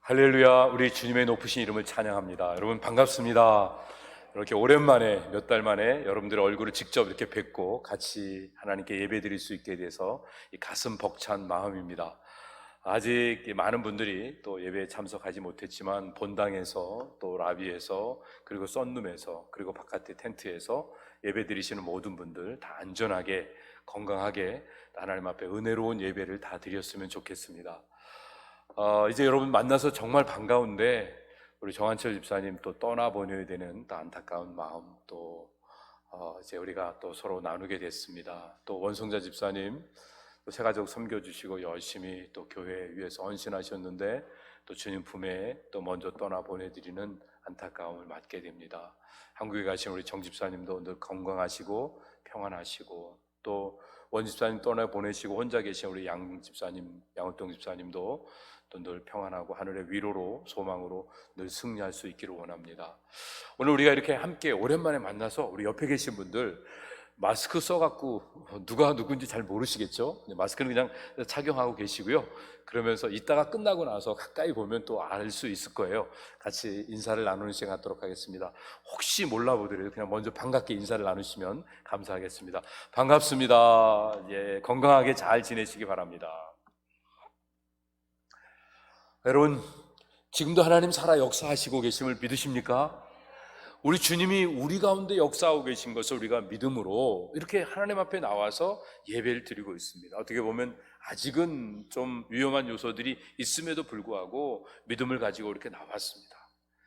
할렐루야. 우리 주님의 높으신 이름을 찬양합니다. 여러분 반갑습니다. 이렇게 오랜만에 몇 달 만에 여러분들의 얼굴을 직접 이렇게 뵙고 같이 하나님께 예배드릴 수 있게 돼서 이 가슴 벅찬 마음입니다. 아직 많은 분들이 또 예배에 참석하지 못했지만 본당에서 또 라비에서 그리고 썬룸에서 그리고 바깥의 텐트에서 예배드리시는 모든 분들 다 안전하게 건강하게 하나님 앞에 은혜로운 예배를 다 드렸으면 좋겠습니다. 이제 여러분 만나서 정말 반가운데 우리 정한철 집사님 또 떠나보내야 되는 또 안타까운 마음 또 이제 우리가 또 서로 나누게 됐습니다. 또 원성자 집사님 또 새가족 섬겨주시고 열심히 또 교회 위해서 헌신하셨는데 또 주님 품에 또 먼저 떠나보내드리는 안타까움을 맡게 됩니다. 한국에 가신 우리 정 집사님도 늘 건강하시고 평안하시고 또 원 집사님 떠나보내시고 혼자 계신 우리 양 집사님, 양호동 집사님도 또 늘 평안하고 하늘의 위로로 소망으로 늘 승리할 수 있기를 원합니다. 오늘 우리가 이렇게 함께 오랜만에 만나서 우리 옆에 계신 분들 마스크 써갖고 누가 누군지 잘 모르시겠죠? 마스크는 그냥 착용하고 계시고요. 그러면서 이따가 끝나고 나서 가까이 보면 또 알 수 있을 거예요. 같이 인사를 나누는 시간 갖도록 하겠습니다. 혹시 몰라보더라도 그냥 먼저 반갑게 인사를 나누시면 감사하겠습니다. 반갑습니다. 예, 건강하게 잘 지내시기 바랍니다. 여러분, 지금도 하나님 살아 역사하시고 계심을 믿으십니까? 우리 주님이 우리 가운데 역사하고 계신 것을 우리가 믿음으로 이렇게 하나님 앞에 나와서 예배를 드리고 있습니다. 어떻게 보면 아직은 좀 위험한 요소들이 있음에도 불구하고 믿음을 가지고 이렇게 나왔습니다.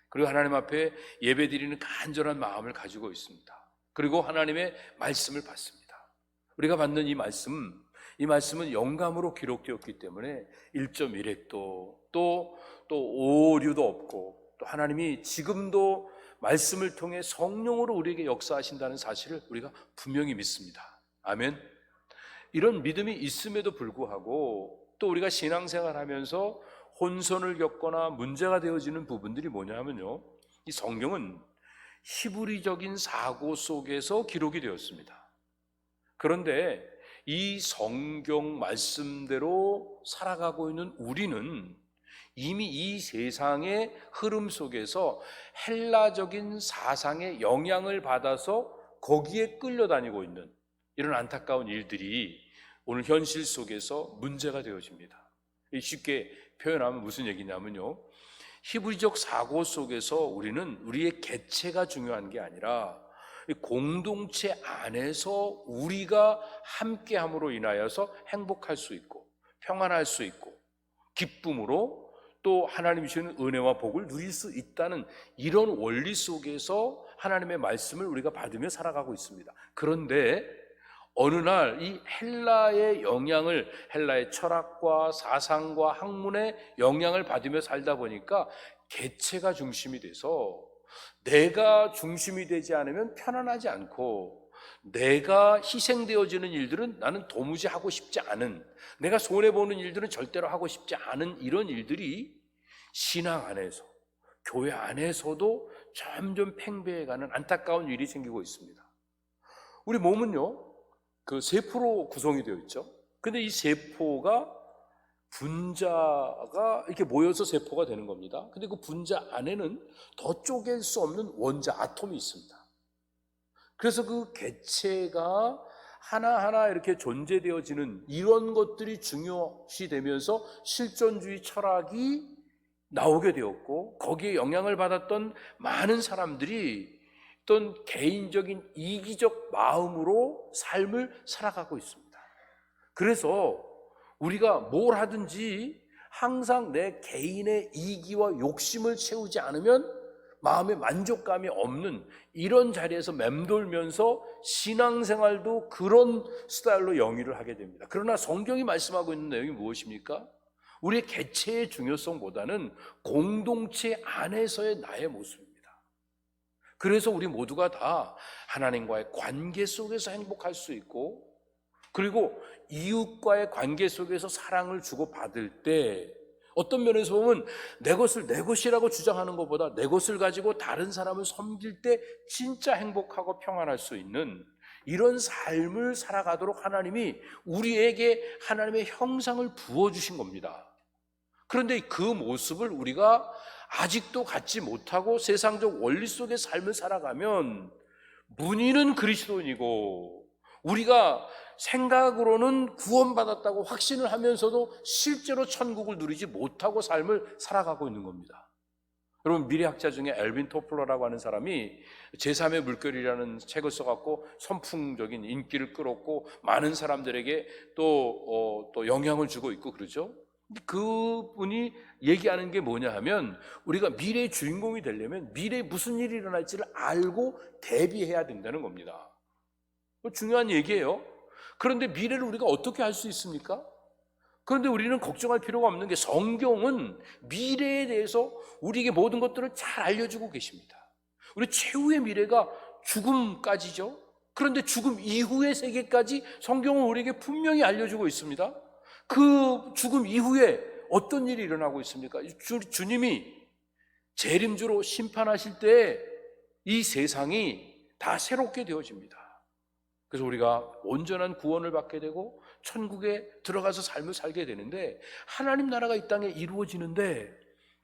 그리고 하나님 앞에 예배 드리는 간절한 마음을 가지고 있습니다. 그리고 하나님의 말씀을 받습니다. 우리가 받는 이 말씀은 영감으로 기록되었기 때문에 1.1획도 또 오류도 없고 또 하나님이 지금도 말씀을 통해 성령으로 우리에게 역사하신다는 사실을 우리가 분명히 믿습니다. 아멘. 이런 믿음이 있음에도 불구하고 또 우리가 신앙생활하면서 혼선을 겪거나 문제가 되어지는 부분들이 뭐냐면요, 이 성경은 히브리적인 사고 속에서 기록이 되었습니다. 그런데 이 성경 말씀대로 살아가고 있는 우리는 이미 이 세상의 흐름 속에서 헬라적인 사상의 영향을 받아서 거기에 끌려다니고 있는 이런 안타까운 일들이 오늘 현실 속에서 문제가 되어집니다. 쉽게 표현하면 무슨 얘기냐면요, 히브리적 사고 속에서 우리는 우리의 개체가 중요한 게 아니라 공동체 안에서 우리가 함께함으로 인하여서 행복할 수 있고 평안할 수 있고 기쁨으로 또 하나님이 주시는 은혜와 복을 누릴 수 있다는 이런 원리 속에서 하나님의 말씀을 우리가 받으며 살아가고 있습니다. 그런데 어느 날 이 헬라의 영향을, 헬라의 철학과 사상과 학문의 영향을 받으며 살다 보니까 개체가 중심이 돼서 내가 중심이 되지 않으면 편안하지 않고 내가 희생되어지는 일들은 나는 도무지 하고 싶지 않은, 내가 손해보는 일들은 절대로 하고 싶지 않은 이런 일들이 신앙 안에서 교회 안에서도 점점 팽배해가는 안타까운 일이 생기고 있습니다. 우리 몸은요 그 세포로 구성이 되어 있죠. 근데 이 세포가 분자가 이렇게 모여서 세포가 되는 겁니다. 근데 그 분자 안에는 더 쪼갤 수 없는 원자 아톰이 있습니다. 그래서 그 개체가 하나하나 이렇게 존재되어지는 이런 것들이 중요시 되면서 실존주의 철학이 나오게 되었고 거기에 영향을 받았던 많은 사람들이 어떤 개인적인 이기적 마음으로 삶을 살아가고 있습니다. 그래서 우리가 뭘 하든지 항상 내 개인의 이기와 욕심을 채우지 않으면 마음의 만족감이 없는 이런 자리에서 맴돌면서 신앙생활도 그런 스타일로 영위를 하게 됩니다. 그러나 성경이 말씀하고 있는 내용이 무엇입니까? 우리의 개체의 중요성보다는 공동체 안에서의 나의 모습입니다. 그래서 우리 모두가 다 하나님과의 관계 속에서 행복할 수 있고 그리고 이웃과의 관계 속에서 사랑을 주고받을 때 어떤 면에서 보면 내 것을 내 것이라고 주장하는 것보다 내 것을 가지고 다른 사람을 섬길 때 진짜 행복하고 평안할 수 있는 이런 삶을 살아가도록 하나님이 우리에게 하나님의 형상을 부어주신 겁니다. 그런데 그 모습을 우리가 아직도 갖지 못하고 세상적 원리 속의 삶을 살아가면 문의는 그리스도인이고 우리가 생각으로는 구원받았다고 확신을 하면서도 실제로 천국을 누리지 못하고 삶을 살아가고 있는 겁니다. 여러분, 미래학자 중에 엘빈 토플러라고 하는 사람이 제3의 물결이라는 책을 써갖고 선풍적인 인기를 끌었고 많은 사람들에게 또 영향을 주고 있고 그러죠. 그분이 얘기하는 게 뭐냐 하면 우리가 미래의 주인공이 되려면 미래에 무슨 일이 일어날지를 알고 대비해야 된다는 겁니다. 중요한 얘기예요. 그런데 미래를 우리가 어떻게 알 수 있습니까? 그런데 우리는 걱정할 필요가 없는 게 성경은 미래에 대해서 우리에게 모든 것들을 잘 알려주고 계십니다. 우리 최후의 미래가 죽음까지죠. 그런데 죽음 이후의 세계까지 성경은 우리에게 분명히 알려주고 있습니다. 그 죽음 이후에 어떤 일이 일어나고 있습니까? 주님이 재림주로 심판하실 때 이 세상이 다 새롭게 되어집니다. 그래서 우리가 온전한 구원을 받게 되고 천국에 들어가서 삶을 살게 되는데 하나님 나라가 이 땅에 이루어지는데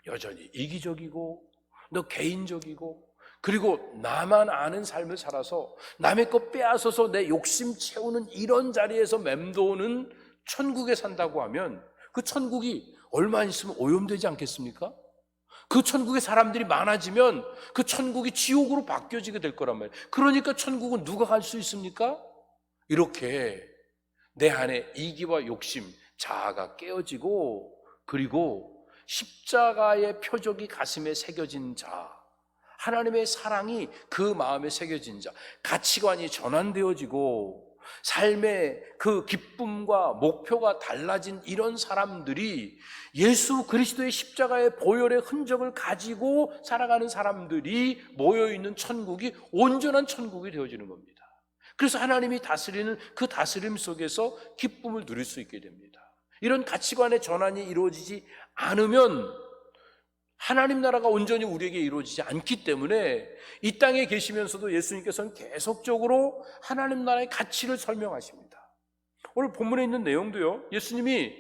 여전히 이기적이고 너 개인적이고 그리고 나만 아는 삶을 살아서 남의 것 빼앗아서 내 욕심 채우는 이런 자리에서 맴도는 천국에 산다고 하면 그 천국이 얼마 있으면 오염되지 않겠습니까? 그 천국에 사람들이 많아지면 그 천국이 지옥으로 바뀌어지게 될 거란 말이에요. 그러니까 천국은 누가 갈 수 있습니까? 이렇게 내 안에 이기와 욕심, 자아가 깨어지고 그리고 십자가의 표적이 가슴에 새겨진 자, 하나님의 사랑이 그 마음에 새겨진 자, 가치관이 전환되어지고 삶의 그 기쁨과 목표가 달라진 이런 사람들이 예수 그리스도의 십자가의 보혈의 흔적을 가지고 살아가는 사람들이 모여있는 천국이 온전한 천국이 되어지는 겁니다. 그래서 하나님이 다스리는 그 다스림 속에서 기쁨을 누릴 수 있게 됩니다. 이런 가치관의 전환이 이루어지지 않으면 하나님 나라가 온전히 우리에게 이루어지지 않기 때문에 이 땅에 계시면서도 예수님께서는 계속적으로 하나님 나라의 가치를 설명하십니다. 오늘 본문에 있는 내용도요, 예수님이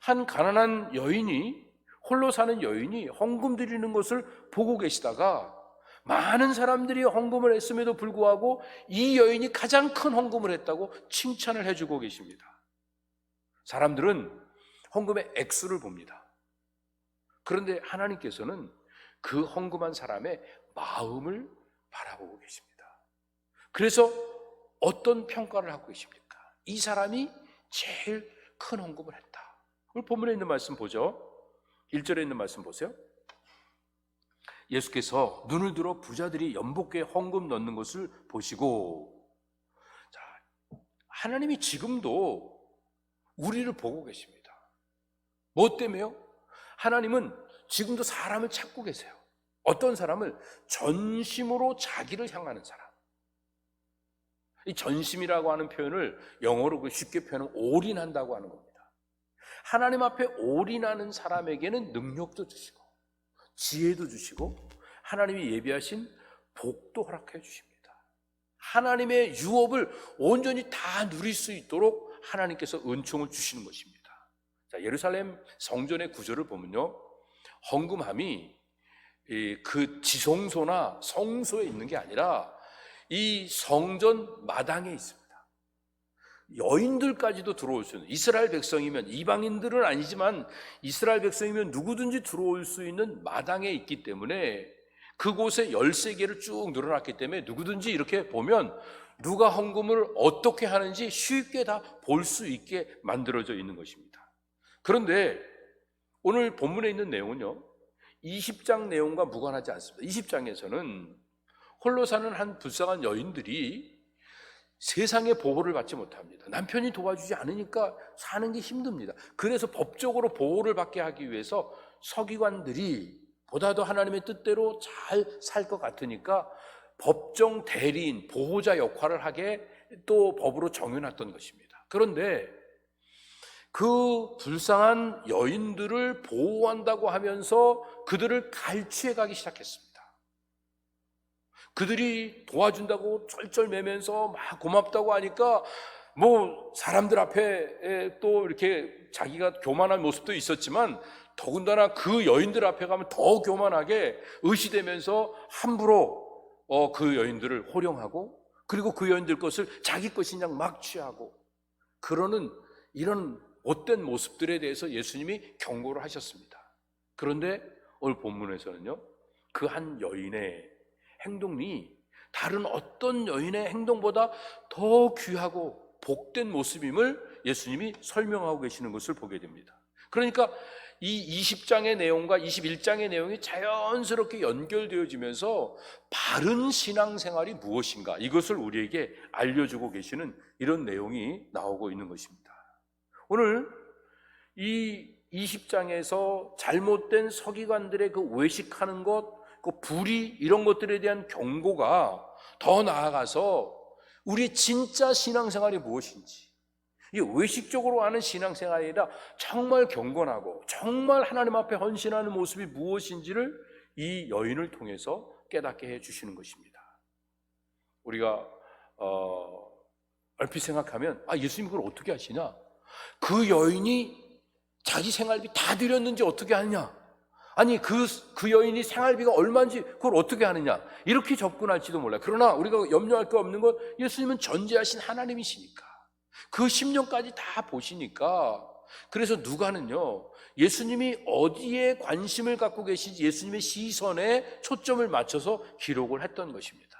한 가난한 여인이, 홀로 사는 여인이 헌금 드리는 것을 보고 계시다가 많은 사람들이 헌금을 했음에도 불구하고 이 여인이 가장 큰 헌금을 했다고 칭찬을 해주고 계십니다. 사람들은 헌금의 액수를 봅니다. 그런데 하나님께서는 그 헌금한 사람의 마음을 바라보고 계십니다. 그래서 어떤 평가를 하고 계십니까? 이 사람이 제일 큰 헌금을 했다. 오늘 본문에 있는 말씀 보죠. 1절에 있는 말씀 보세요. 예수께서 눈을 들어 부자들이 연복에 헌금 넣는 것을 보시고, 자, 하나님이 지금도 우리를 보고 계십니다. 뭐 때문에요? 하나님은 지금도 사람을 찾고 계세요. 어떤 사람을? 전심으로 자기를 향하는 사람. 이 전심이라고 하는 표현을 영어로 쉽게 표현하면 올인한다고 하는 겁니다. 하나님 앞에 올인하는 사람에게는 능력도 주시고 지혜도 주시고 하나님이 예비하신 복도 허락해 주십니다. 하나님의 유업을 온전히 다 누릴 수 있도록 하나님께서 은총을 주시는 것입니다. 자, 예루살렘 성전의 구조를 보면요, 헌금함이 그 지성소나 성소에 있는 게 아니라 이 성전 마당에 있습니다. 여인들까지도 들어올 수 있는, 이스라엘 백성이면, 이방인들은 아니지만 이스라엘 백성이면 누구든지 들어올 수 있는 마당에 있기 때문에 그곳에 13개를 쭉 늘어났기 때문에 누구든지 이렇게 보면 누가 헌금을 어떻게 하는지 쉽게 다 볼 수 있게 만들어져 있는 것입니다. 그런데 오늘 본문에 있는 내용은요, 20장 내용과 무관하지 않습니다. 20장에서는 홀로 사는 한 불쌍한 여인들이 세상의 보호를 받지 못합니다. 남편이 도와주지 않으니까 사는 게 힘듭니다. 그래서 법적으로 보호를 받게 하기 위해서 서기관들이 보다도 하나님의 뜻대로 잘 살 것 같으니까 법정 대리인, 보호자 역할을 하게 또 법으로 정해놨던 것입니다. 그런데 그 불쌍한 여인들을 보호한다고 하면서 그들을 갈취해 가기 시작했습니다. 그들이 도와준다고 쩔쩔매면서 막 고맙다고 하니까 뭐 사람들 앞에 또 이렇게 자기가 교만한 모습도 있었지만 더군다나 그 여인들 앞에 가면 더 교만하게 의시되면서 함부로 그 여인들을 호령하고, 그리고 그 여인들 것을 자기 것인 양 막 취하고 그러는 이런 못된 모습들에 대해서 예수님이 경고를 하셨습니다. 그런데 오늘 본문에서는요, 그 한 여인의 행동이 다른 어떤 여인의 행동보다 더 귀하고 복된 모습임을 예수님이 설명하고 계시는 것을 보게 됩니다. 그러니까 이 20장의 내용과 21장의 내용이 자연스럽게 연결되어지면서 바른 신앙생활이 무엇인가, 이것을 우리에게 알려주고 계시는 이런 내용이 나오고 있는 것입니다. 오늘 이 20장에서 잘못된 서기관들의 그 외식하는 것, 그 불의, 이런 것들에 대한 경고가 더 나아가서 우리의 진짜 신앙생활이 무엇인지, 이 외식적으로 하는 신앙생활이 아니라 정말 경건하고 정말 하나님 앞에 헌신하는 모습이 무엇인지를 이 여인을 통해서 깨닫게 해주시는 것입니다. 우리가 얼핏 생각하면 예수님 그걸 어떻게 하시냐, 그 여인이 자기 생활비 다 드렸는지 어떻게 하느냐, 아니 그 여인이 생활비가 얼마인지 그걸 어떻게 하느냐, 이렇게 접근할지도 몰라요. 그러나 우리가 염려할 거 없는 건 예수님은 전지하신 하나님이시니까 그 10년까지 다 보시니까, 그래서 누가는요, 예수님이 어디에 관심을 갖고 계신지 예수님의 시선에 초점을 맞춰서 기록을 했던 것입니다.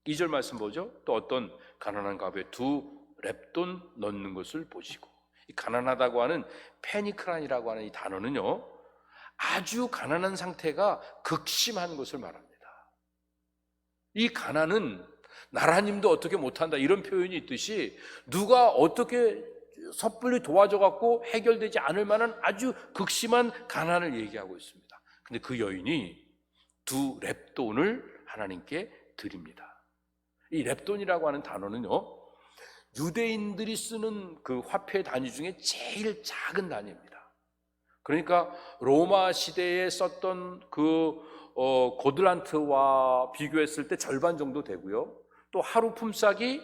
2절 말씀 보죠. 또 어떤 가난한 갑에 2렙돈 넣는 것을 보시고, 이 가난하다고 하는 페니크란이라고 하는 이 단어는요, 아주 가난한 상태가 극심한 것을 말합니다. 이 가난은 나라님도 어떻게 못한다, 이런 표현이 있듯이 누가 어떻게 섣불리 도와줘 갖고 해결되지 않을 만한 아주 극심한 가난을 얘기하고 있습니다. 근데 그 여인이 2렙돈을 하나님께 드립니다. 이 렙돈이라고 하는 단어는요, 유대인들이 쓰는 그 화폐 단위 중에 제일 작은 단위입니다. 그러니까 로마 시대에 썼던 그 고들란트와 비교했을 때 절반 정도 되고요. 또 하루 품삯이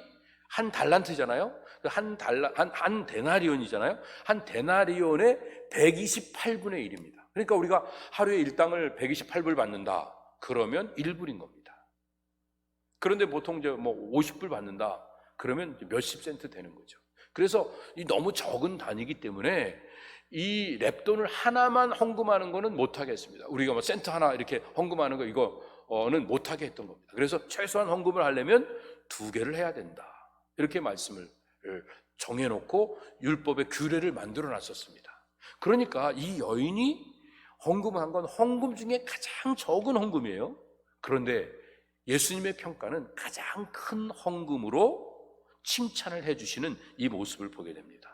한 달란트잖아요. 한 데나리온이잖아요. 한 데나리온의 128분의 1입니다. 그러니까 우리가 하루에 일당을 128불 받는다 그러면 1불인 겁니다. 그런데 보통 이제 50불 받는다 그러면 몇십 센트 되는 거죠. 그래서 이 너무 적은 단위이기 때문에 이 렙돈을 하나만 헌금하는 거는 못하겠습니다. 우리가 센트 하나 이렇게 헌금하는 거, 이거는 못하게 했던 겁니다. 그래서 최소한 헌금을 하려면 2개를 해야 된다, 이렇게 말씀을 정해놓고 율법의 규례를 만들어 놨었습니다. 그러니까 이 여인이 헌금한 건 헌금 중에 가장 적은 헌금이에요. 그런데 예수님의 평가는 가장 큰 헌금으로 칭찬을 해주시는 이 모습을 보게 됩니다.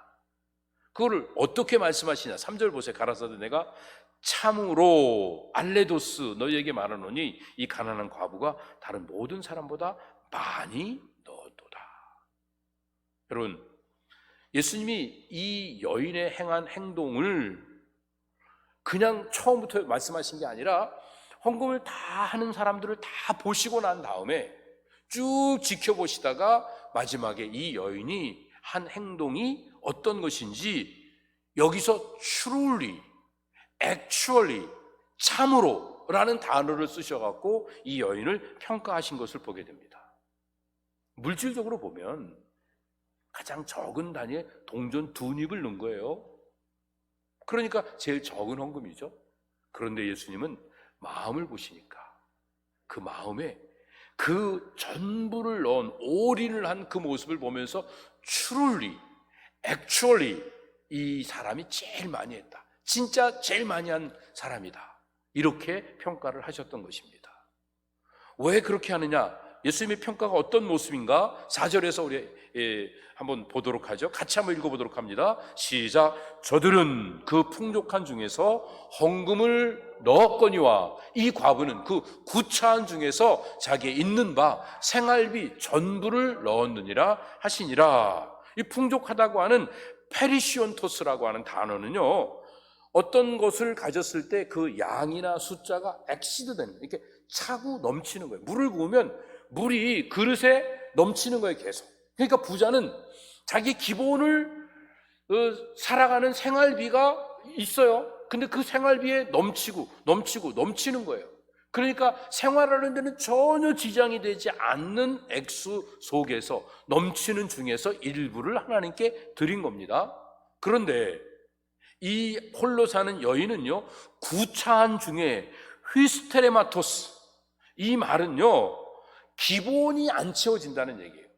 그거를 어떻게 말씀하시냐, 3절 보세요. 가라사대 내가 참으로 알레도스 너희에게 말하노니 이 가난한 과부가 다른 모든 사람보다 많이 넣었도다. 여러분, 예수님이 이 여인의 행한 행동을 그냥 처음부터 말씀하신 게 아니라 헌금을 다 하는 사람들을 다 보시고 난 다음에 쭉 지켜보시다가 마지막에 이 여인이 한 행동이 어떤 것인지 여기서 truly, actually, 참으로 라는 단어를 쓰셔갖고 이 여인을 평가하신 것을 보게 됩니다. 물질적으로 보면 가장 적은 단위에 동전 2닙을 넣은 거예요. 그러니까 제일 적은 헌금이죠. 그런데 예수님은 마음을 보시니까 그 마음에 그 전부를 넣은, 올인을 한 그 모습을 보면서 truly, actually 이 사람이 제일 많이 했다, 진짜 제일 많이 한 사람이다, 이렇게 평가를 하셨던 것입니다. 왜 그렇게 하느냐, 예수님의 평가가 어떤 모습인가 4절에서 우리 한번 보도록 하죠. 같이 한번 읽어보도록 합니다. 시작. 저들은 그 풍족한 중에서 헌금을 넣었거니와 이 과부는 그 구차한 중에서 자기의 있는 바 생활비 전부를 넣었느니라 하시니라. 이 풍족하다고 하는 페리시온토스라고 하는 단어는요, 어떤 것을 가졌을 때 그 양이나 숫자가 엑시드되는, 이렇게 차고 넘치는 거예요. 물을 부으면 물이 그릇에 넘치는 거예요, 계속. 그러니까 부자는 자기 기본을 살아가는 생활비가 있어요. 근데 그 생활비에 넘치는 거예요. 그러니까 생활하는 데는 전혀 지장이 되지 않는 액수 속에서 넘치는 중에서 일부를 하나님께 드린 겁니다. 그런데 이 홀로 사는 여인은요, 구차한 중에 휘스테레마토스, 이 말은요 기본이 안 채워진다는 얘기예요.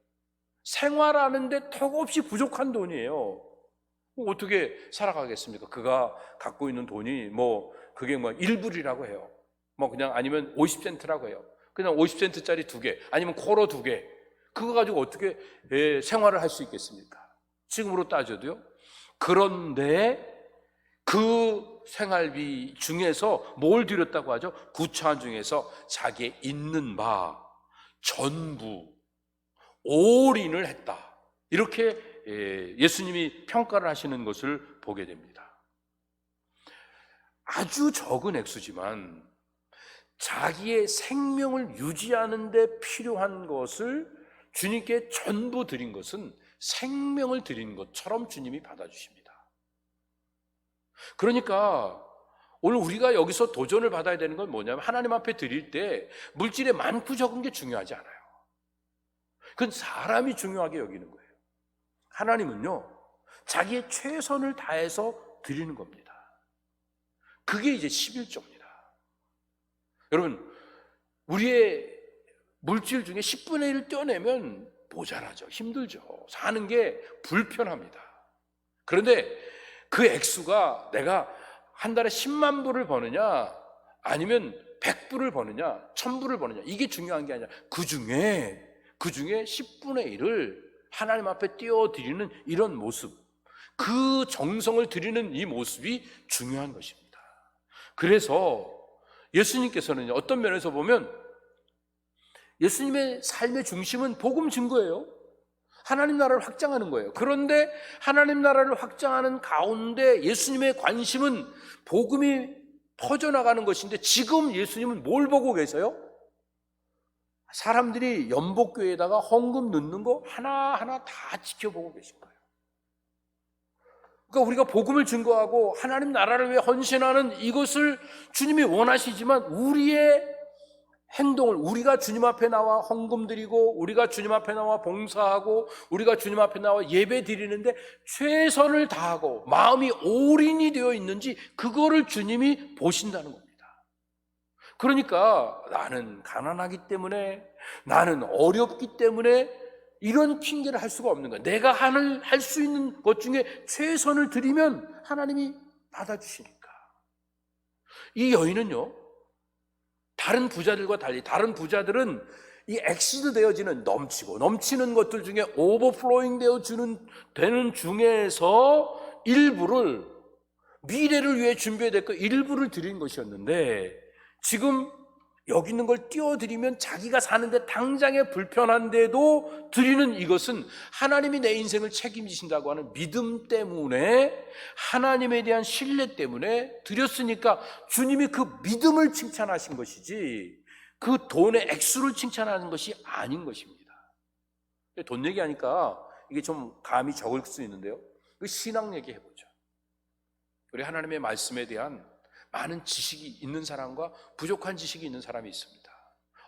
생활하는데 턱없이 부족한 돈이에요. 어떻게 살아가겠습니까? 그가 갖고 있는 돈이 그게 1불이라고 해요. 그냥 아니면 50센트라고 해요. 그냥 50센트짜리 2개, 아니면 코로 2개. 그거 가지고 어떻게 생활을 할 수 있겠습니까? 지금으로 따져도요. 그런데 그 생활비 중에서 뭘 드렸다고 하죠? 구차한 중에서 자기의 있는 바 전부 올인을 했다. 이렇게 예수님이 평가를 하시는 것을 보게 됩니다. 아주 적은 액수지만 자기의 생명을 유지하는 데 필요한 것을 주님께 전부 드린 것은 생명을 드린 것처럼 주님이 받아주십니다. 그러니까 오늘 우리가 여기서 도전을 받아야 되는 건 뭐냐면, 하나님 앞에 드릴 때 물질의 많고 적은 게 중요하지 않아요. 그건 사람이 중요하게 여기는 거예요. 하나님은요, 자기의 최선을 다해서 드리는 겁니다. 그게 이제 11조입니다. 여러분, 우리의 물질 중에 10분의 1을 떼어내면 모자라죠. 힘들죠. 사는 게 불편합니다. 그런데 그 액수가 내가 한 달에 10만 불을 버느냐, 아니면 100불을 버느냐, 1000불을 버느냐, 이게 중요한 게 아니라 그 중에 10분의 1을 하나님 앞에 띄워드리는 이런 모습, 그 정성을 드리는 이 모습이 중요한 것입니다. 그래서 예수님께서는 어떤 면에서 보면 예수님의 삶의 중심은 복음 증거예요. 하나님 나라를 확장하는 거예요. 그런데 하나님 나라를 확장하는 가운데 예수님의 관심은 복음이 퍼져나가는 것인데, 지금 예수님은 뭘 보고 계세요? 사람들이 연복교회에다가 헌금 넣는 거 하나하나 다 지켜보고 계신 거예요. 그러니까 우리가 복음을 증거하고 하나님 나라를 위해 헌신하는 이것을 주님이 원하시지만, 우리의 행동을, 우리가 주님 앞에 나와 헌금 드리고, 우리가 주님 앞에 나와 봉사하고, 우리가 주님 앞에 나와 예배 드리는데 최선을 다하고 마음이 올인이 되어 있는지, 그거를 주님이 보신다는 겁니다. 그러니까 나는 가난하기 때문에, 나는 어렵기 때문에 이런 핑계를 할 수가 없는 거예요. 내가 할 수 있는 것 중에 최선을 드리면 하나님이 받아주시니까. 이 여인은요, 다른 부자들과 달리, 다른 부자들은 이 엑시드 되어지는, 넘치는 것들 중에 오버플로잉 되는 중에서 일부를, 미래를 위해 준비해야 될 것 일부를 드린 것이었는데, 지금 여기 있는 걸 띄워드리면 자기가 사는데 당장에 불편한데도 드리는 이것은 하나님이 내 인생을 책임지신다고 하는 믿음 때문에, 하나님에 대한 신뢰 때문에 드렸으니까 주님이 그 믿음을 칭찬하신 것이지 그 돈의 액수를 칭찬하는 것이 아닌 것입니다. 돈 얘기하니까 이게 좀 감이 적을 수 있는데요, 그 신앙 얘기 해보죠. 우리 하나님의 말씀에 대한 많은 지식이 있는 사람과 부족한 지식이 있는 사람이 있습니다.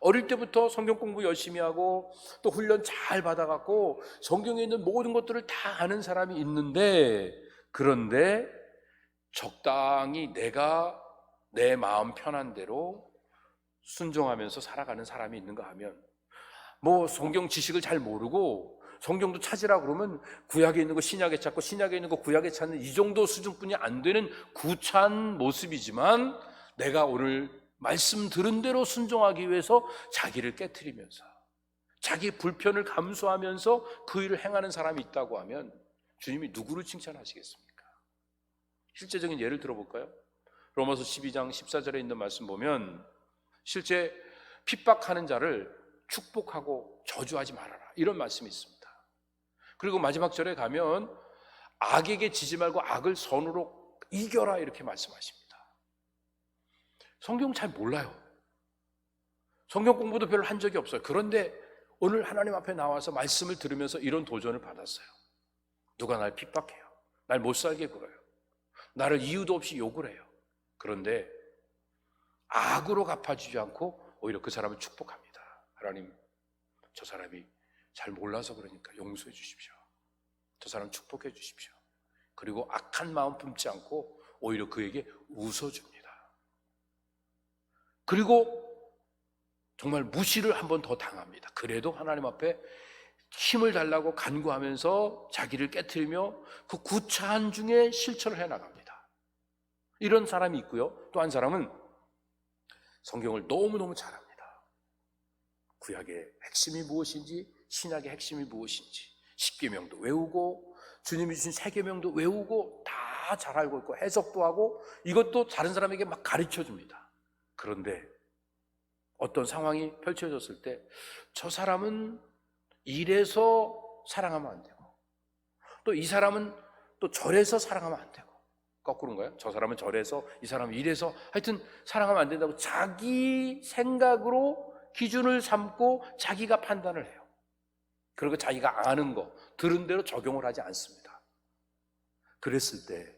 어릴 때부터 성경 공부 열심히 하고 또 훈련 잘 받아갖고 성경에 있는 모든 것들을 다 아는 사람이 있는데, 그런데 적당히 내가 내 마음 편한 대로 순종하면서 살아가는 사람이 있는가 하면, 성경 지식을 잘 모르고 성경도 찾으라 그러면 구약에 있는 거 신약에 찾고 신약에 있는 거 구약에 찾는 이 정도 수준뿐이 안 되는 구차한 모습이지만, 내가 오늘 말씀 들은 대로 순종하기 위해서 자기를 깨트리면서 자기 불편을 감수하면서 그 일을 행하는 사람이 있다고 하면 주님이 누구를 칭찬하시겠습니까? 실제적인 예를 들어볼까요? 로마서 12장 14절에 있는 말씀 보면, 실제 핍박하는 자를 축복하고 저주하지 말아라, 이런 말씀이 있습니다. 그리고 마지막 절에 가면 악에게 지지 말고 악을 선으로 이겨라, 이렇게 말씀하십니다. 성경 잘 몰라요. 성경 공부도 별로 한 적이 없어요. 그런데 오늘 하나님 앞에 나와서 말씀을 들으면서 이런 도전을 받았어요. 누가 날 핍박해요. 날 못 살게 굴어요. 나를 이유도 없이 욕을 해요. 그런데 악으로 갚아주지 않고 오히려 그 사람을 축복합니다. 하나님, 저 사람이 잘 몰라서 그러니까 용서해 주십시오. 저 사람 축복해 주십시오. 그리고 악한 마음 품지 않고 오히려 그에게 웃어줍니다. 그리고 정말 무시를 한 번 더 당합니다. 그래도 하나님 앞에 힘을 달라고 간구하면서 자기를 깨트리며 그 구차한 중에 실천을 해나갑니다. 이런 사람이 있고요. 또 한 사람은 성경을 너무너무 잘합니다. 구약의 핵심이 무엇인지, 신약의 핵심이 무엇인지, 십계명도 외우고 주님이 주신 세계명도 외우고 다 잘 알고 있고 해석도 하고 이것도 다른 사람에게 막 가르쳐 줍니다. 그런데 어떤 상황이 펼쳐졌을 때 저 사람은 이래서 사랑하면 안 되고 또 이 사람은 또 저래서 사랑하면 안 되고, 거꾸로인 거예요. 저 사람은 저래서 이 사람은 이래서, 하여튼 사랑하면 안 된다고 자기 생각으로 기준을 삼고 자기가 판단을 해요. 그리고 자기가 아는 거, 들은 대로 적용을 하지 않습니다. 그랬을 때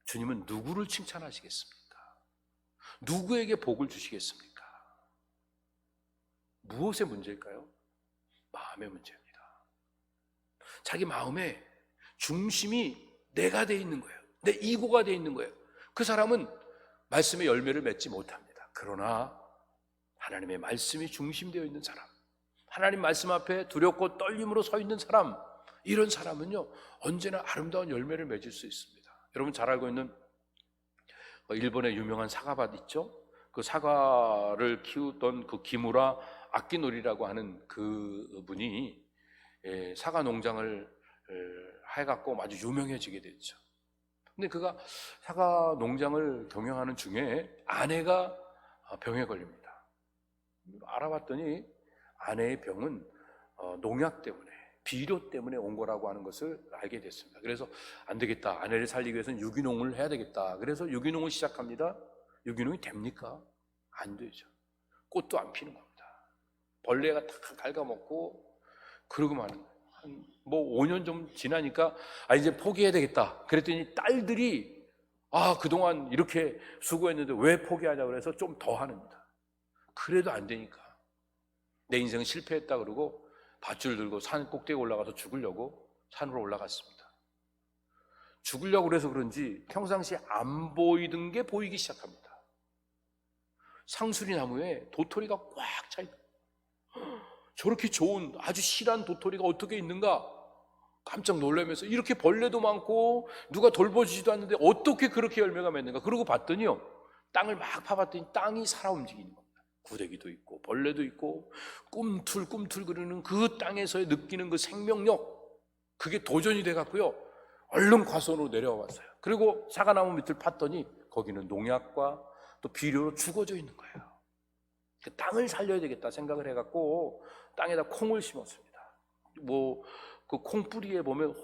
주님은 누구를 칭찬하시겠습니까? 누구에게 복을 주시겠습니까? 무엇의 문제일까요? 마음의 문제입니다. 자기 마음에 중심이 내가 돼 있는 거예요. 내 이고가 돼 있는 거예요. 그 사람은 말씀의 열매를 맺지 못합니다. 그러나 하나님의 말씀이 중심되어 있는 사람, 하나님 말씀 앞에 두렵고 떨림으로 서 있는 사람, 이런 사람은요 언제나 아름다운 열매를 맺을 수 있습니다. 여러분 잘 알고 있는 일본의 유명한 사과밭 있죠? 그 사과를 키우던 그 기무라 아키노리라고 하는 그 분이 사과 농장을 해갖고 아주 유명해지게 됐죠. 근데 그가 사과 농장을 경영하는 중에 아내가 병에 걸립니다. 알아봤더니 아내의 병은 농약 때문에, 비료 때문에 온 거라고 하는 것을 알게 됐습니다. 그래서 안 되겠다, 아내를 살리기 위해서는 유기농을 해야 되겠다. 그래서 유기농을 시작합니다. 유기농이 됩니까? 안 되죠. 꽃도 안 피는 겁니다. 벌레가 다 갉아먹고 그러고 마는 거예요. 한 5년 좀 지나니까 이제 포기해야 되겠다. 그랬더니 딸들이 그동안 이렇게 수고했는데 왜 포기하냐 그래서 좀 더 합니다. 그래도 안 되니까 내 인생은 실패했다 그러고 밧줄 들고 산 꼭대기 올라가서 죽으려고 산으로 올라갔습니다. 죽으려고 그래서 그런지 평상시에 안 보이던 게 보이기 시작합니다. 상수리 나무에 도토리가 꽉 차있다. 저렇게 좋은 아주 실한 도토리가 어떻게 있는가 깜짝 놀라면서, 이렇게 벌레도 많고 누가 돌보지도 않는데 어떻게 그렇게 열매가 맺는가. 그러고 봤더니요, 땅을 막 파봤더니 땅이 살아 움직이는 겁니다. 구데기도 있고 벌레도 있고 꿈틀꿈틀거리는 그 땅에서 느끼는 그 생명력, 그게 도전이 돼갖고요 얼른 과수원으로 내려왔어요. 그리고 사과나무 밑을 팠더니 거기는 농약과 또 비료로 죽어져 있는 거예요. 그 땅을 살려야 되겠다 생각을 해갖고 땅에다 콩을 심었습니다. 그 콩 뿌리에 보면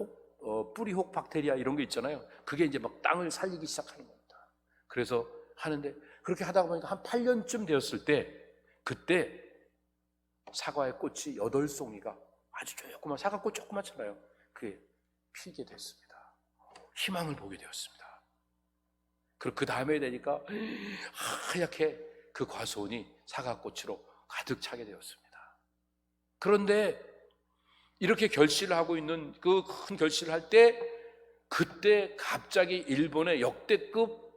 뿌리 혹 박테리아 이런 게 있잖아요. 그게 이제 막 땅을 살리기 시작하는 겁니다. 그래서 하는데 그렇게 하다가 보니까 한 8년쯤 되었을 때, 그때 사과의 꽃이 8송이가 아주 조그만, 사과꽃 조그맣잖아요. 그게 피게 됐습니다. 희망을 보게 되었습니다. 그리고 그 다음에 되니까 하얗게 그 과수원이 사과꽃으로 가득 차게 되었습니다. 그런데 이렇게 결실을 하고 있는 그 큰 결실을 할 때, 그때 갑자기 일본의 역대급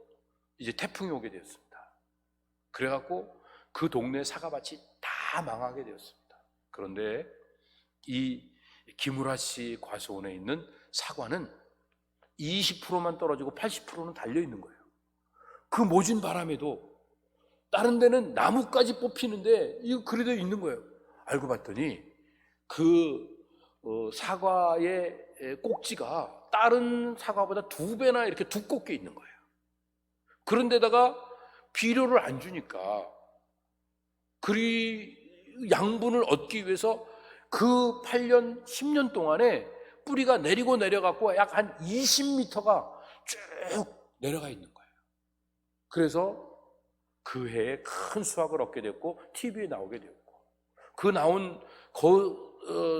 이제 태풍이 오게 되었습니다. 그래갖고 그 동네 사과밭이 다 망하게 되었습니다. 그런데 이 기무라 씨 과수원에 있는 사과는 20%만 떨어지고 80%는 달려있는 거예요. 그 모진 바람에도 다른 데는 나무까지 뽑히는데 이거 그래도 있는 거예요. 알고 봤더니 그 사과의 꼭지가 다른 사과보다 2배나 이렇게 두껍게 있는 거예요. 그런데다가 비료를 안 주니까 양분을 얻기 위해서 그 8년, 10년 동안에 뿌리가 내리고 내려갖고 약 한 20m가 쭉 내려가 있는 거예요. 그래서 그 해에 큰 수확을 얻게 됐고 TV에 나오게 됐고, 그 나온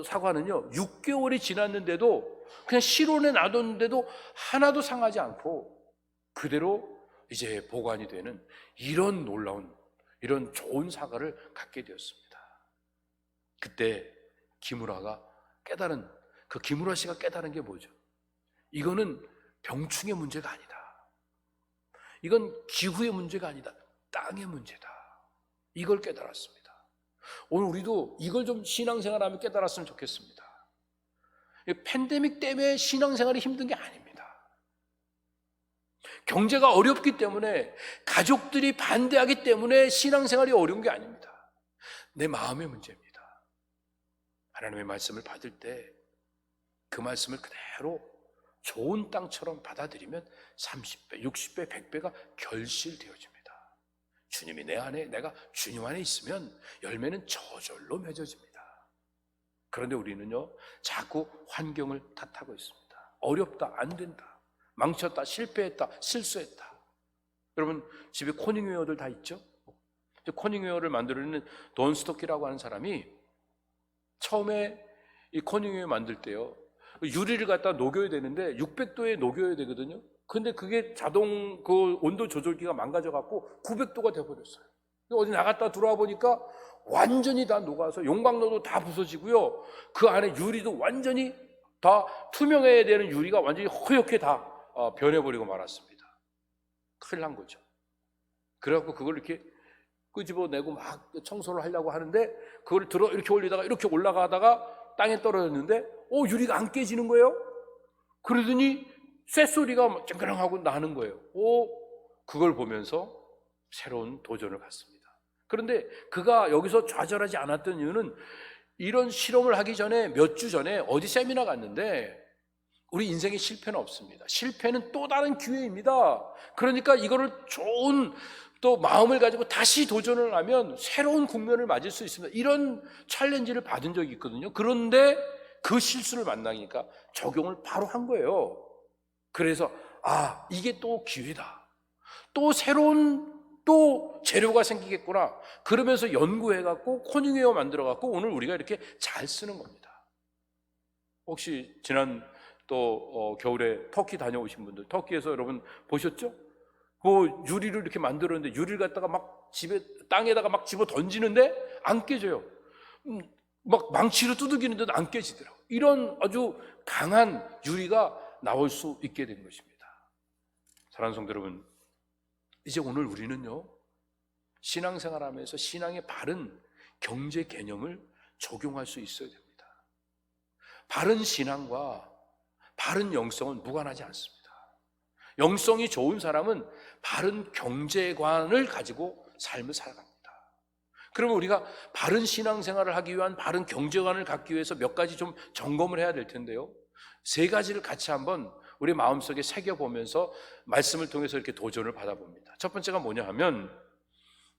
사과는요 6개월이 지났는데도 그냥 실온에 놔뒀는데도 하나도 상하지 않고 그대로 이제 보관이 되는 이런 놀라운, 이런 좋은 사과를 갖게 되었습니다. 그때 기무라가 깨달은, 그 기무라 씨가 깨달은 게 뭐죠? 이거는 병충의 문제가 아니다. 이건 기후의 문제가 아니다. 땅의 문제다. 이걸 깨달았습니다. 오늘 우리도 이걸 좀 신앙생활하면 깨달았으면 좋겠습니다. 팬데믹 때문에 신앙생활이 힘든 게 아닙니다. 경제가 어렵기 때문에, 가족들이 반대하기 때문에 신앙생활이 어려운 게 아닙니다. 내 마음의 문제입니다. 하나님의 말씀을 받을 때 그 말씀을 그대로 좋은 땅처럼 받아들이면 30배, 60배, 100배가 결실되어집니다. 주님이 내 안에, 내가 주님 안에 있으면 열매는 저절로 맺어집니다. 그런데 우리는요, 자꾸 환경을 탓하고 있습니다. 어렵다, 안 된다, 망쳤다, 실패했다, 실수했다. 여러분 집에 코닝웨어들 다 있죠? 코닝웨어를 만들어내는 돈 스토키라고 하는 사람이 처음에 이 코닝웨어 만들 때요, 유리를 갖다 녹여야 되는데 600도에 녹여야 되거든요. 근데 그게 자동 그 온도 조절기가 망가져갖고 900도가 돼버렸어요. 어디 나갔다 들어와 보니까 완전히 다 녹아서 용광로도 다 부서지고요, 그 안에 유리도 완전히 다 투명해야 되는 유리가 완전히 허옇게 다 변해버리고 말았습니다. 큰일 난 거죠. 그래갖고 그걸 이렇게 끄집어내고 막 청소를 하려고 하는데, 그걸 들어 이렇게 올리다가 이렇게 올라가다가 땅에 떨어졌는데 유리가 안 깨지는 거예요. 그러더니 쇳소리가 쨍그랑하고 나는 거예요. 그걸 보면서 새로운 도전을 갖습니다. 그런데 그가 여기서 좌절하지 않았던 이유는, 이런 실험을 하기 전에 몇 주 전에 어디 세미나 갔는데, 우리 인생에 실패는 없습니다. 실패는 또 다른 기회입니다. 그러니까 이거를 좋은 또 마음을 가지고 다시 도전을 하면 새로운 국면을 맞을 수 있습니다. 이런 챌린지를 받은 적이 있거든요. 그런데 그 실수를 만나니까 적용을 바로 한 거예요. 그래서 이게 또 기회다, 또 새로운 또 재료가 생기겠구나, 그러면서 연구해갖고 코닝웨어 만들어갖고 오늘 우리가 이렇게 잘 쓰는 겁니다. 혹시 지난 또 겨울에 터키 다녀오신 분들, 터키에서 여러분 보셨죠? 그 유리를 이렇게 만들었는데 유리를 갖다가 막 집에 땅에다가 막 집어 던지는데 안 깨져요. 막 망치로 두들기는데도 안 깨지더라고요. 이런 아주 강한 유리가 나올 수 있게 된 것입니다. 사랑하는 성도 여러분, 이제 오늘 우리는요, 신앙생활하면서 신앙의 바른 경제 개념을 적용할 수 있어야 됩니다. 바른 신앙과 바른 영성은 무관하지 않습니다. 영성이 좋은 사람은 바른 경제관을 가지고 삶을 살아갑니다. 그러면 우리가 바른 신앙생활을 하기 위한 바른 경제관을 갖기 위해서 몇 가지 좀 점검을 해야 될 텐데요, 3가지를 같이 한번 우리 마음속에 새겨보면서 말씀을 통해서 이렇게 도전을 받아봅니다. 첫 번째가 뭐냐 하면,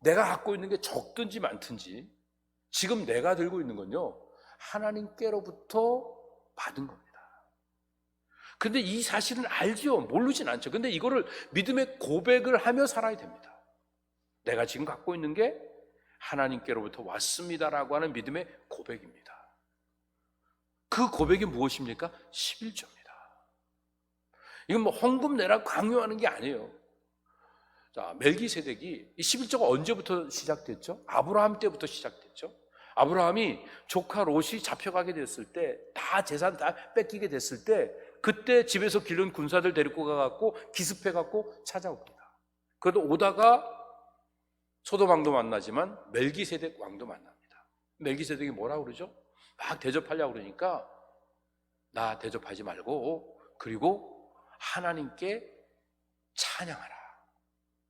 내가 갖고 있는 게 적든지 많든지 지금 내가 들고 있는 건요, 하나님께로부터 받은 겁니다. 근데 이 사실은 알죠. 모르진 않죠. 근데 이거를 믿음의 고백을 하며 살아야 됩니다. 내가 지금 갖고 있는 게 하나님께로부터 왔습니다라고 하는 믿음의 고백입니다. 그 고백이 무엇입니까? 11조입니다. 이건 뭐 헌금 내라고 강요하는 게 아니에요. 자, 멜기세덱이 이 11조가 언제부터 시작됐죠? 아브라함 때부터 시작됐죠. 아브라함이 조카 롯이 잡혀가게 됐을 때, 다 재산 다 뺏기게 됐을 때, 그때 집에서 기른 군사들 데리고 가갖고 기습해갖고 찾아옵니다. 그래도 오다가 소돔 왕도 만나지만 멜기세덱 왕도 만납니다. 멜기세덱이 뭐라고 그러죠? 막 대접하려고 그러니까, 나 대접하지 말고 그리고 하나님께 찬양하라.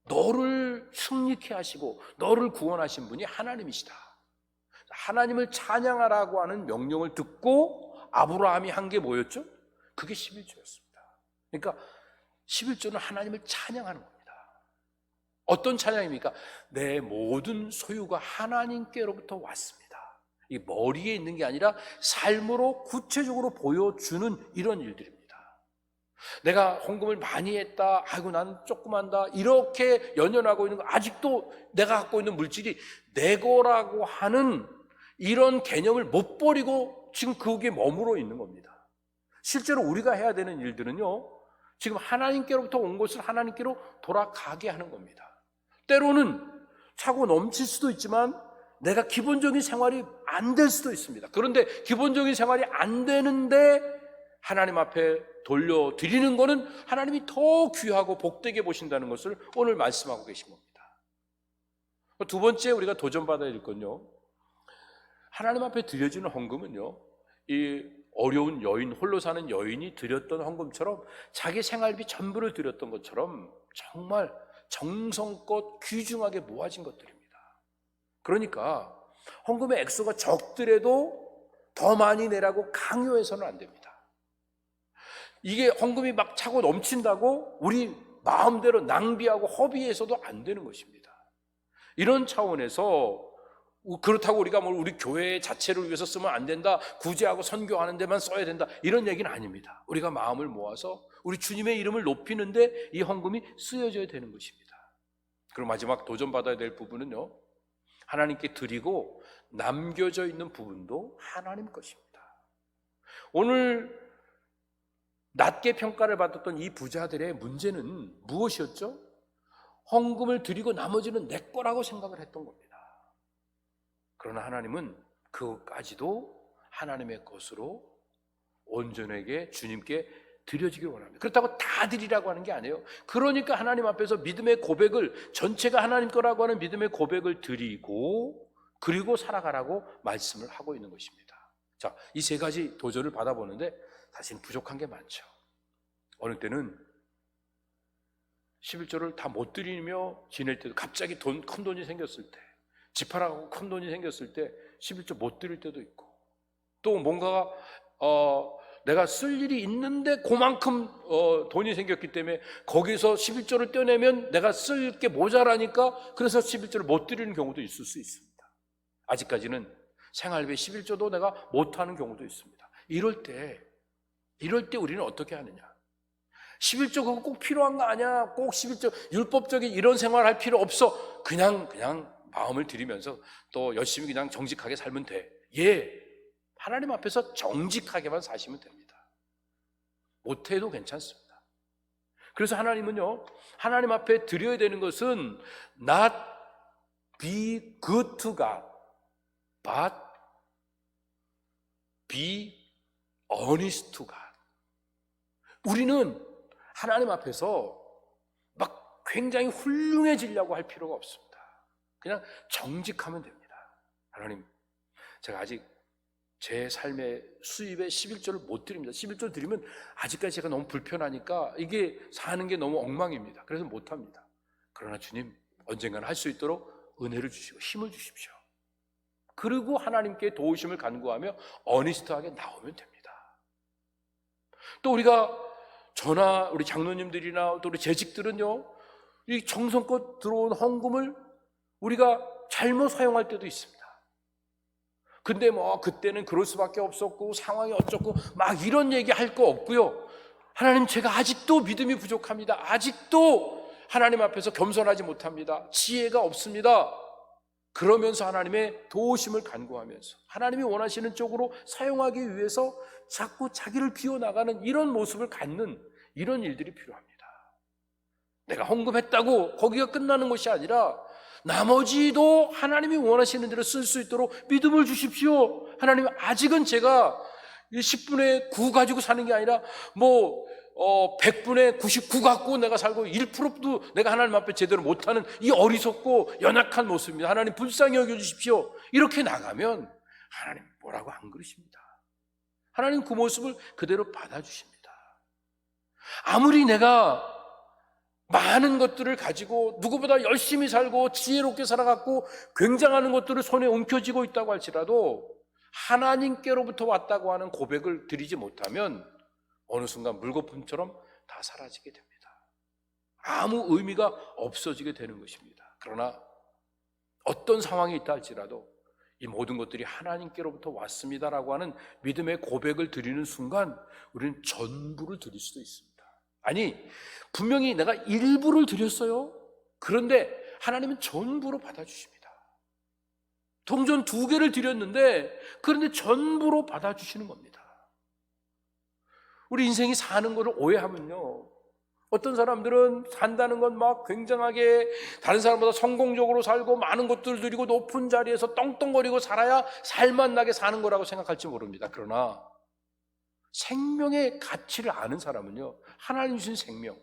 너를 승리케 하시고 너를 구원하신 분이 하나님이시다. 하나님을 찬양하라고 하는 명령을 듣고 아브라함이 한 게 뭐였죠? 그게 11조였습니다. 그러니까 11조는 하나님을 찬양하는 겁니다. 어떤 찬양입니까? 내 모든 소유가 하나님께로부터 왔습니다. 이 머리에 있는 게 아니라 삶으로 구체적으로 보여주는 이런 일들입니다. 내가 헌금을 많이 했다, 아이고 난 조금 한다, 이렇게 연연하고 있는 거, 아직도 내가 갖고 있는 물질이 내 거라고 하는 이런 개념을 못 버리고 지금 거기에 머물러 있는 겁니다. 실제로 우리가 해야 되는 일들은요, 지금 하나님께로부터 온 것을 하나님께로 돌아가게 하는 겁니다. 때로는 차고 넘칠 수도 있지만 내가 기본적인 생활이 안 될 수도 있습니다. 그런데 기본적인 생활이 안 되는데 하나님 앞에 돌려드리는 것은 하나님이 더 귀하고 복되게 보신다는 것을 오늘 말씀하고 계신 겁니다. 두 번째 우리가 도전받아야 될 건요, 하나님 앞에 드려지는 헌금은요, 이 어려운 여인, 홀로 사는 여인이 드렸던 헌금처럼 자기 생활비 전부를 드렸던 것처럼 정말 정성껏 귀중하게 모아진 것들입니다. 그러니까 헌금의 액수가 적더라도 더 많이 내라고 강요해서는 안 됩니다. 이게 헌금이 막 차고 넘친다고 우리 마음대로 낭비하고 허비해서도 안 되는 것입니다. 이런 차원에서 그렇다고 우리가 우리 교회 자체를 위해서 쓰면 안 된다, 구제하고 선교하는 데만 써야 된다, 이런 얘기는 아닙니다. 우리가 마음을 모아서 우리 주님의 이름을 높이는데 이 헌금이 쓰여져야 되는 것입니다. 그리고 마지막 도전받아야 될 부분은요, 하나님께 드리고 남겨져 있는 부분도 하나님 것입니다. 오늘 낮게 평가를 받았던 이 부자들의 문제는 무엇이었죠? 헌금을 드리고 나머지는 내 거라고 생각을 했던 겁니다. 그러나 하나님은 그것까지도 하나님의 것으로 온전하게 주님께 드려지길 원합니다. 그렇다고 다 드리라고 하는 게 아니에요. 그러니까 하나님 앞에서 믿음의 고백을, 전체가 하나님 거라고 하는 믿음의 고백을 드리고 그리고 살아가라고 말씀을 하고 있는 것입니다. 자, 이 세 가지 도전을 받아보는데 사실 부족한 게 많죠. 어느 때는 11조를 다 못 드리며 지낼 때도, 갑자기 큰 돈이 생겼을 때, 집 하라고 큰 돈이 생겼을 때 11조 못 드릴 때도 있고, 또 뭔가가 내가 쓸 일이 있는데 그만큼 돈이 생겼기 때문에 거기서 11조를 떼내면 내가 쓸 게 모자라니까 그래서 11조를 못 드리는 경우도 있을 수 있습니다. 아직까지는 생활비 11조도 내가 못하는 경우도 있습니다. 이럴 때 우리는 어떻게 하느냐? 11조 그거 꼭 필요한 거 아니야? 꼭 11조 율법적인 이런 생활할 필요 없어. 그냥 마음을 드리면서 또 열심히 그냥 정직하게 살면 돼. 하나님 앞에서 정직하게만 사시면 됩니다. 못해도 괜찮습니다. 그래서 하나님은요, 하나님 앞에 드려야 되는 것은 not be good to God, but be honest to God. 우리는 하나님 앞에서 막 굉장히 훌륭해지려고 할 필요가 없습니다. 그냥 정직하면 됩니다. 하나님, 제가 아직 제 삶의 수입의 11조를 못 드립니다. 11조 드리면 아직까지 제가 너무 불편하니까 이게 사는 게 너무 엉망입니다. 그래서 못합니다. 그러나 주님, 언젠가는 할 수 있도록 은혜를 주시고 힘을 주십시오. 그리고 하나님께 도우심을 간구하며 어니스트하게 나오면 됩니다. 또 우리가 저나 우리 장로님들이나 또 우리 재직들은요, 이 정성껏 들어온 헌금을 우리가 잘못 사용할 때도 있습니다. 근데 그때는 그럴 수밖에 없었고 상황이 어쩌고 막 이런 얘기 할 거 없고요. 하나님, 제가 아직도 믿음이 부족합니다. 아직도 하나님 앞에서 겸손하지 못합니다. 지혜가 없습니다. 그러면서 하나님의 도우심을 간구하면서 하나님이 원하시는 쪽으로 사용하기 위해서 자꾸 자기를 비워나가는 이런 모습을 갖는 이런 일들이 필요합니다. 내가 헌금했다고 거기가 끝나는 것이 아니라 나머지도 하나님이 원하시는 대로 쓸 수 있도록 믿음을 주십시오. 하나님, 아직은 제가 10분의 9 가지고 사는 게 아니라 100분의 99 갖고 내가 살고 1%도 내가 하나님 앞에 제대로 못하는 이 어리석고 연약한 모습입니다. 하나님, 불쌍히 여겨주십시오. 이렇게 나가면 하나님 뭐라고 안 그러십니다. 하나님 그 모습을 그대로 받아주십니다. 아무리 내가 많은 것들을 가지고 누구보다 열심히 살고 지혜롭게 살아갔고 굉장한 것들을 손에 옮겨지고 있다고 할지라도 하나님께로부터 왔다고 하는 고백을 드리지 못하면 어느 순간 물거품처럼 다 사라지게 됩니다. 아무 의미가 없어지게 되는 것입니다. 그러나 어떤 상황이 있다 할지라도 이 모든 것들이 하나님께로부터 왔습니다라고 하는 믿음의 고백을 드리는 순간 우리는 전부를 드릴 수도 있습니다. 아니, 분명히 내가 일부를 드렸어요. 그런데 하나님은 전부로 받아주십니다. 동전 2개를 드렸는데 그런데 전부로 받아주시는 겁니다. 우리 인생이 사는 것을 오해하면요, 어떤 사람들은 산다는 건 막 굉장하게 다른 사람보다 성공적으로 살고 많은 것들을 누리고 높은 자리에서 떵떵거리고 살아야 살맛나게 사는 거라고 생각할지 모릅니다. 그러나 생명의 가치를 아는 사람은요, 하나님 주신 생명,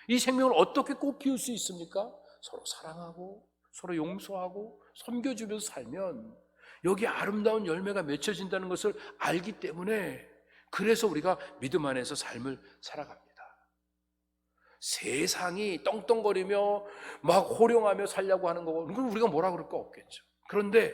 이 생명을 어떻게 꽃 피울 수 있습니까? 서로 사랑하고 서로 용서하고 섬겨주면서 살면 여기 아름다운 열매가 맺혀진다는 것을 알기 때문에, 그래서 우리가 믿음 안에서 삶을 살아갑니다. 세상이 떵떵거리며 막 호령하며 살려고 하는 거고, 그건 우리가 뭐라 그럴 거 없겠죠. 그런데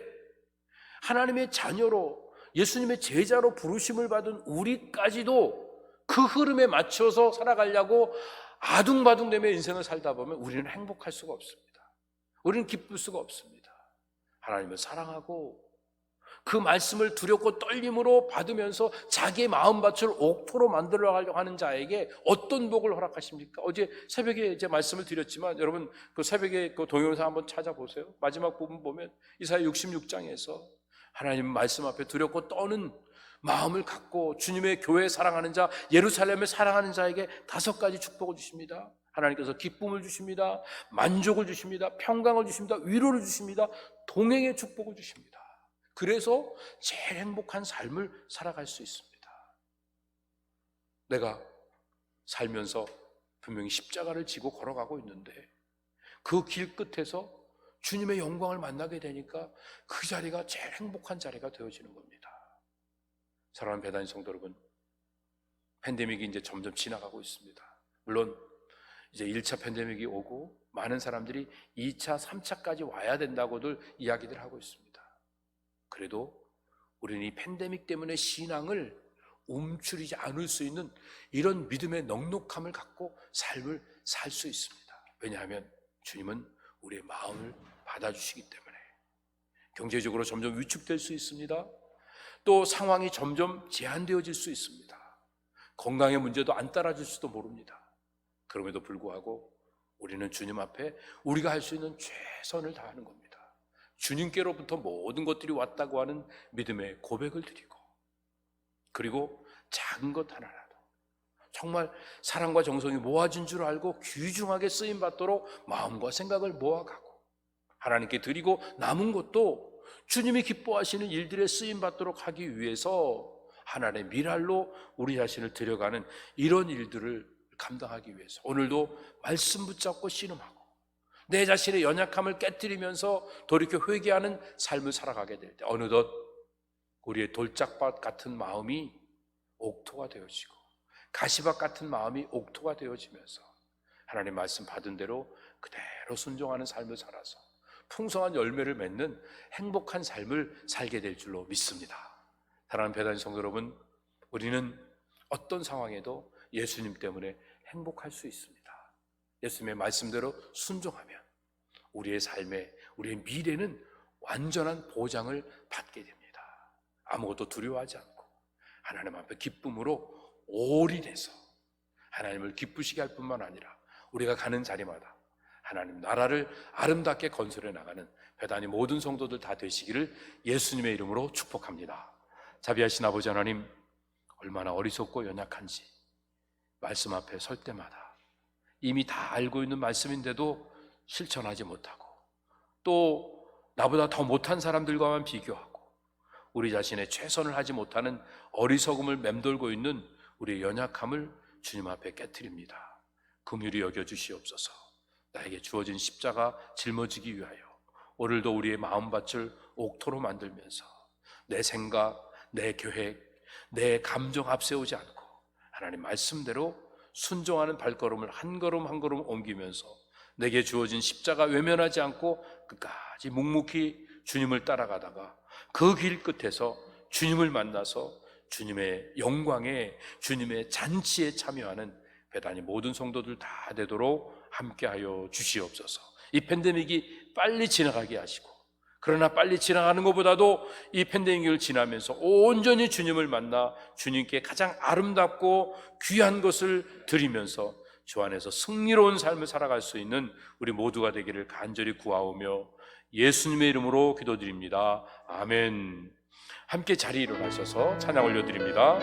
하나님의 자녀로, 예수님의 제자로 부르심을 받은 우리까지도 그 흐름에 맞춰서 살아가려고 아둥바둥대며 인생을 살다 보면 우리는 행복할 수가 없습니다. 우리는 기쁠 수가 없습니다. 하나님을 사랑하고 그 말씀을 두렵고 떨림으로 받으면서 자기의 마음밭을 옥토로 만들어 가려고 하는 자에게 어떤 복을 허락하십니까? 어제 새벽에 이제 말씀을 드렸지만, 여러분 그 새벽에 그 동영상 한번 찾아보세요. 마지막 부분 보면 이사야 66장에서 하나님 말씀 앞에 두렵고 떠는 마음을 갖고 주님의 교회 사랑하는 자, 예루살렘을 사랑하는 자에게 5가지 축복을 주십니다. 하나님께서 기쁨을 주십니다. 만족을 주십니다. 평강을 주십니다. 위로를 주십니다. 동행의 축복을 주십니다. 그래서 제일 행복한 삶을 살아갈 수 있습니다. 내가 살면서 분명히 십자가를 지고 걸어가고 있는데 그 길 끝에서 주님의 영광을 만나게 되니까 그 자리가 제일 행복한 자리가 되어지는 겁니다. 사랑하는 배단위 성도 여러분, 팬데믹이 이제 점점 지나가고 있습니다. 물론 이제 1차 팬데믹이 오고 많은 사람들이 2차, 3차까지 와야 된다고들 이야기들 하고 있습니다. 그래도 우리는 이 팬데믹 때문에 신앙을 움츠리지 않을 수 있는 이런 믿음의 넉넉함을 갖고 삶을 살 수 있습니다. 왜냐하면 주님은 우리의 마음을 받아주시기 때문에. 경제적으로 점점 위축될 수 있습니다. 또 상황이 점점 제한되어질 수 있습니다. 건강의 문제도 안 따라줄 수도 모릅니다. 그럼에도 불구하고 우리는 주님 앞에 우리가 할 수 있는 최선을 다하는 겁니다. 주님께로부터 모든 것들이 왔다고 하는 믿음의 고백을 드리고, 그리고 작은 것 하나라도 정말 사랑과 정성이 모아진 줄 알고 귀중하게 쓰임받도록 마음과 생각을 모아가고, 하나님께 드리고 남은 것도 주님이 기뻐하시는 일들에 쓰임받도록 하기 위해서 하나님의 미랄로 우리 자신을 들여가는 이런 일들을 감당하기 위해서 오늘도 말씀 붙잡고 씨름하고 내 자신의 연약함을 깨트리면서 돌이켜 회개하는 삶을 살아가게 될 때 어느덧 우리의 돌짝밭 같은 마음이 옥토가 되어지고 가시밭 같은 마음이 옥토가 되어지면서 하나님 말씀 받은 대로 그대로 순종하는 삶을 살아서 풍성한 열매를 맺는 행복한 삶을 살게 될 줄로 믿습니다. 사랑하는 배단위 성도 여러분, 우리는 어떤 상황에도 예수님 때문에 행복할 수 있습니다. 예수님의 말씀대로 순종하면 우리의 삶에, 우리의 미래는 완전한 보장을 받게 됩니다. 아무것도 두려워하지 않고 하나님 앞에 기쁨으로 올인해서 하나님을 기쁘시게 할 뿐만 아니라 우리가 가는 자리마다 하나님 나라를 아름답게 건설해 나가는 배단위 모든 성도들 다 되시기를 예수님의 이름으로 축복합니다. 자비하신 아버지 하나님, 얼마나 어리석고 연약한지 말씀 앞에 설 때마다 이미 다 알고 있는 말씀인데도 실천하지 못하고, 또 나보다 더 못한 사람들과만 비교하고 우리 자신의 최선을 하지 못하는 어리석음을 맴돌고 있는 우리의 연약함을 주님 앞에 깨트립니다. 긍휼히 여겨주시옵소서. 나에게 주어진 십자가 짊어지기 위하여 오늘도 우리의 마음밭을 옥토로 만들면서 내 생각, 내 계획, 내 감정 앞세우지 않고 하나님 말씀대로 순종하는 발걸음을 한 걸음 한 걸음 옮기면서 내게 주어진 십자가 외면하지 않고 끝까지 묵묵히 주님을 따라가다가 그 길 끝에서 주님을 만나서 주님의 영광에, 주님의 잔치에 참여하는 배단위 모든 성도들 다 되도록 함께하여 주시옵소서. 이 팬데믹이 빨리 지나가게 하시고, 그러나 빨리 지나가는 것보다도 이 팬데믹을 지나면서 온전히 주님을 만나 주님께 가장 아름답고 귀한 것을 드리면서 주 안에서 승리로운 삶을 살아갈 수 있는 우리 모두가 되기를 간절히 구하오며 예수님의 이름으로 기도드립니다. 아멘. 함께 자리에 일어나셔서 찬양 올려드립니다.